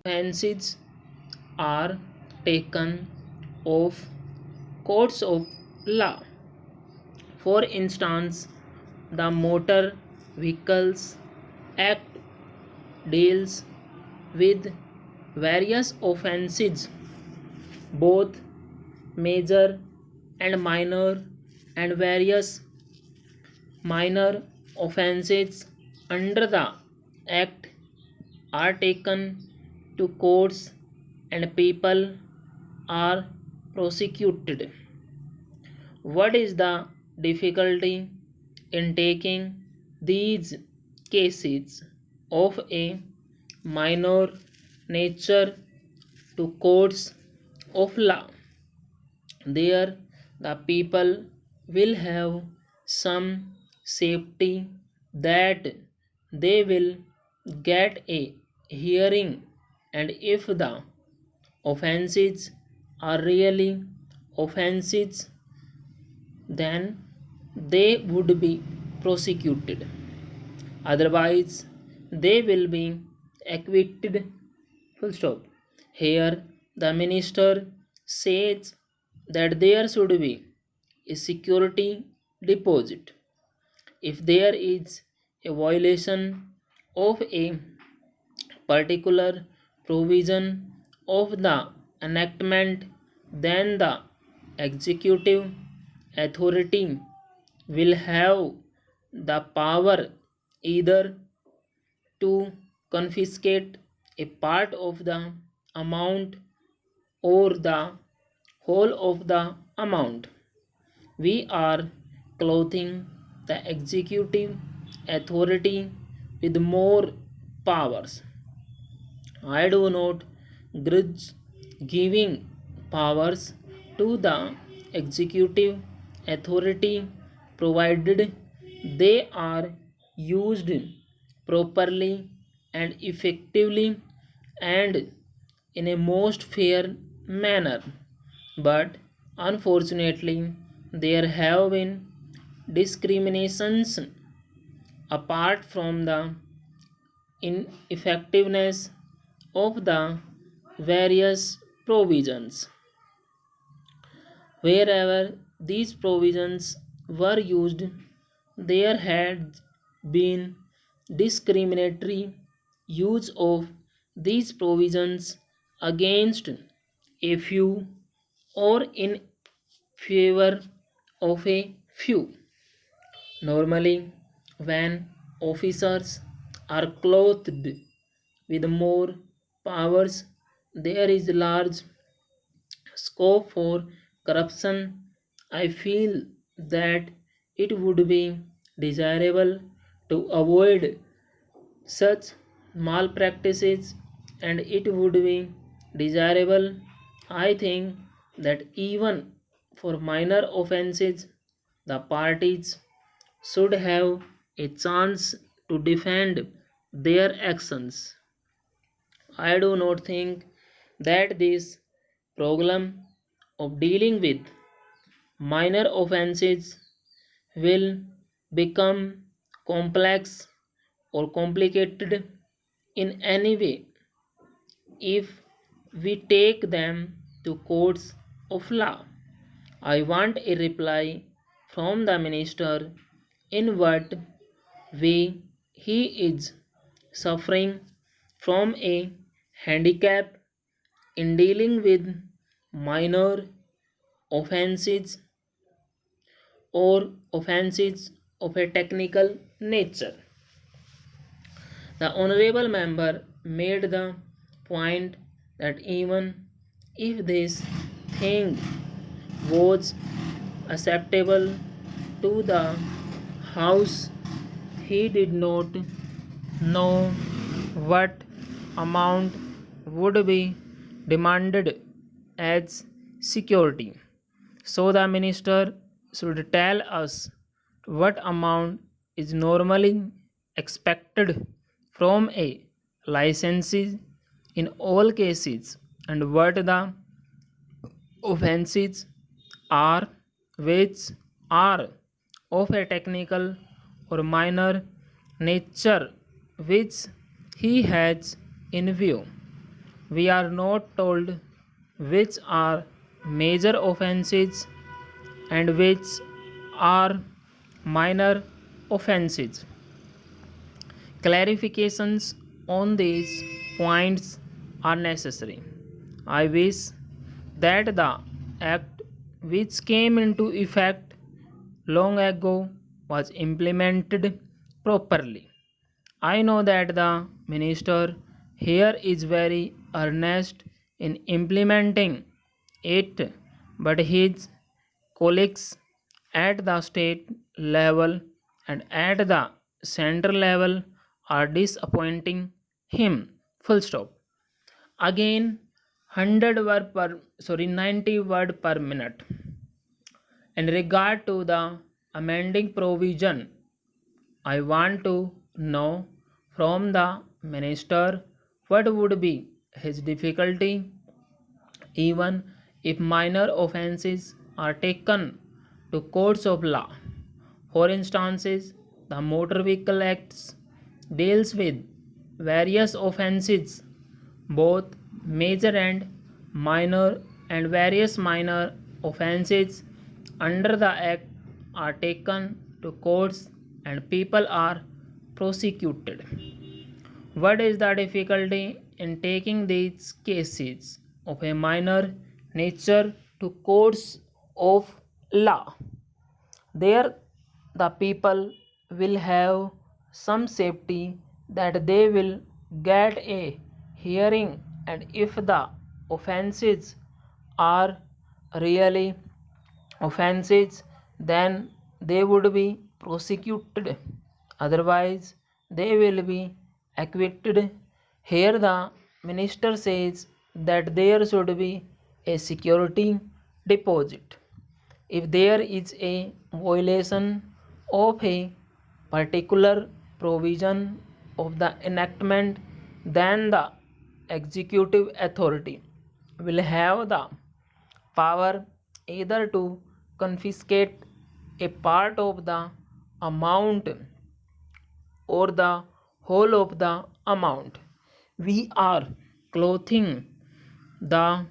offences are taken of courts of law. For instance, the Motor Vehicles Act deals with various offences, both major and minor, and various minor offences under the Act are taken to courts and people are prosecuted. What is the difficulty in taking these cases of a minor nature to courts of law? There, the people will have some safety that they will get a hearing, and if the offenses are really offenses, then they would be prosecuted. Otherwise, they will be acquitted. Full stop. Here, the minister says that there should be a security deposit. If there is a violation of a particular provision of the enactment, then the executive authority will have the power either to confiscate a part of the amount or the whole of the amount. We are clothing the executive authority with more powers. I do not grudge giving powers to the executive authority provided they are used properly and effectively and in a most fair manner. But unfortunately, there have been discriminations apart from the ineffectiveness of the various provisions. Wherever these provisions were used, there had been discriminatory use of these provisions against a few or in favor of a few. Normally, when officers are clothed with more powers, there is large scope for corruption. I feel that it would be desirable to avoid such malpractices, and it would be desirable, I think, that even for minor offenses, the parties should have a chance to defend their actions. I do not think that this problem of dealing with minor offenses will become complex or complicated in any way if we take them to courts of law. I want a reply from the minister in what way he is suffering from a handicap in dealing with minor offenses or offenses of a technical nature. The honorable member made the point that even if this thing was acceptable to the House, he did not know what amount would be demanded as security. So the minister should tell us what amount is normally expected from a licensee in all cases and what the offenses are which are of a technical or minor nature which he has in view. We are not told which are major offenses and which are minor offenses. Clarifications on these points are necessary. I wish that the act which came into effect long ago was implemented properly. I know that the minister here is very earnest in implementing it, but his colleagues at the state level and at the central level are disappointing him. Full stop. Again, 90 word per minute. In regard to the amending provision, I want to know from the minister what would be his difficulty even if minor offences are taken to courts of law. For instance, the Motor Vehicle Act deals with various offences, both major and minor, and various minor offences under the Act are taken to courts and people are prosecuted. What is the difficulty in taking these cases of a minor nature to courts of law? There, the people will have some safety that they will get a hearing, and if the offenses are really offenses, then they would be prosecuted, otherwise, they will be acquitted. Here, the minister says that there should be a security deposit. If there is a violation of a particular provision of the enactment, then the executive authority will have the power either to confiscate a part of the amount or the whole of the amount. We are clothing the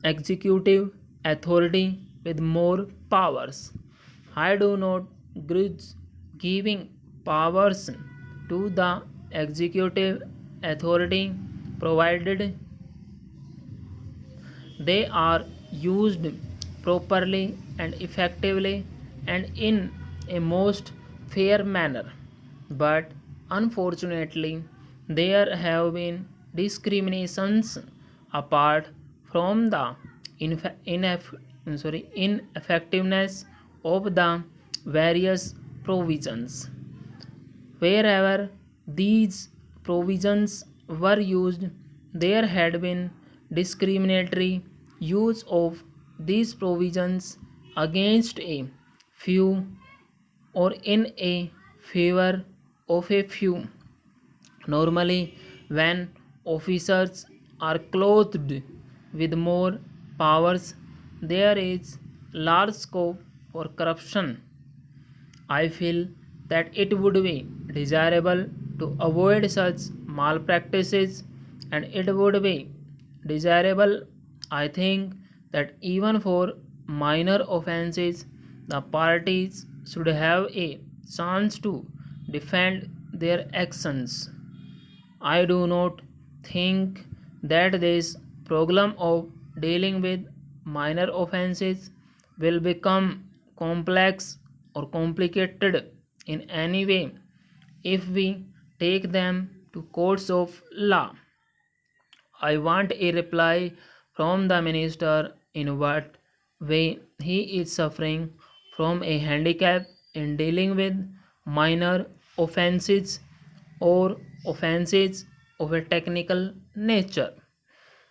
executive authority with more powers. I do not grudge giving powers to the executive authority provided they are used properly and effectively and in a most fair manner. But unfortunately, there have been discriminations apart from the ineffectiveness of the various provisions. Wherever these provisions were used, there had been discriminatory use of these provisions against a few or in a favor of a few. Normally, when officers are clothed with more powers, there is large scope for corruption. I feel that it would be desirable to avoid such malpractices, and it would be desirable, I think, that even for minor offences, the parties should have a chance to defend their actions. I do not think that this problem of dealing with minor offences will become complex or complicated in any way if we take them to courts of law. I want a reply from the minister in what way he is suffering from a handicap in dealing with minor offences or offences of a technical nature.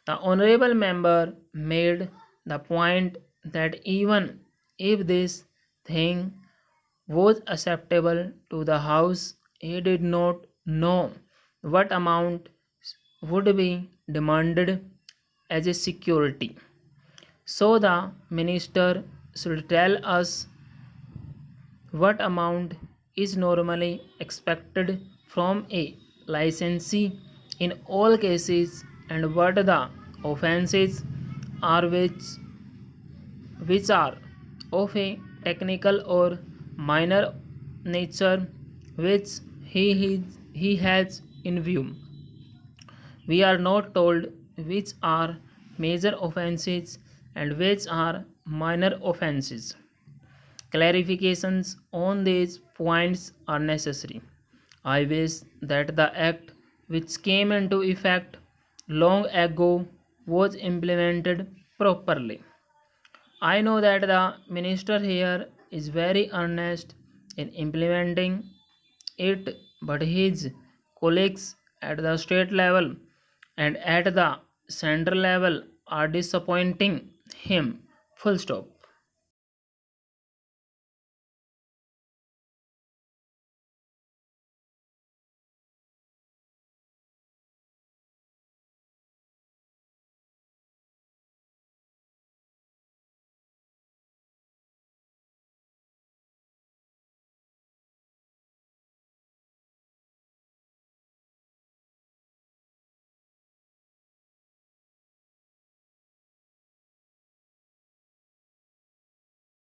The honorable member made the point that even if this thing was acceptable to the House, he did not know what amount would be demanded as a security. So the minister should tell us what amount is normally expected from a licensee in all cases, and what the offences are which are of a technical or minor nature which he has in view. We are not told which are major offences and which are minor offences. Clarifications on these points are necessary. I wish that the act which came into effect long ago was implemented properly. I know that the minister here is very earnest in implementing it, but his colleagues at the state level and at the central level are disappointing him. Full stop.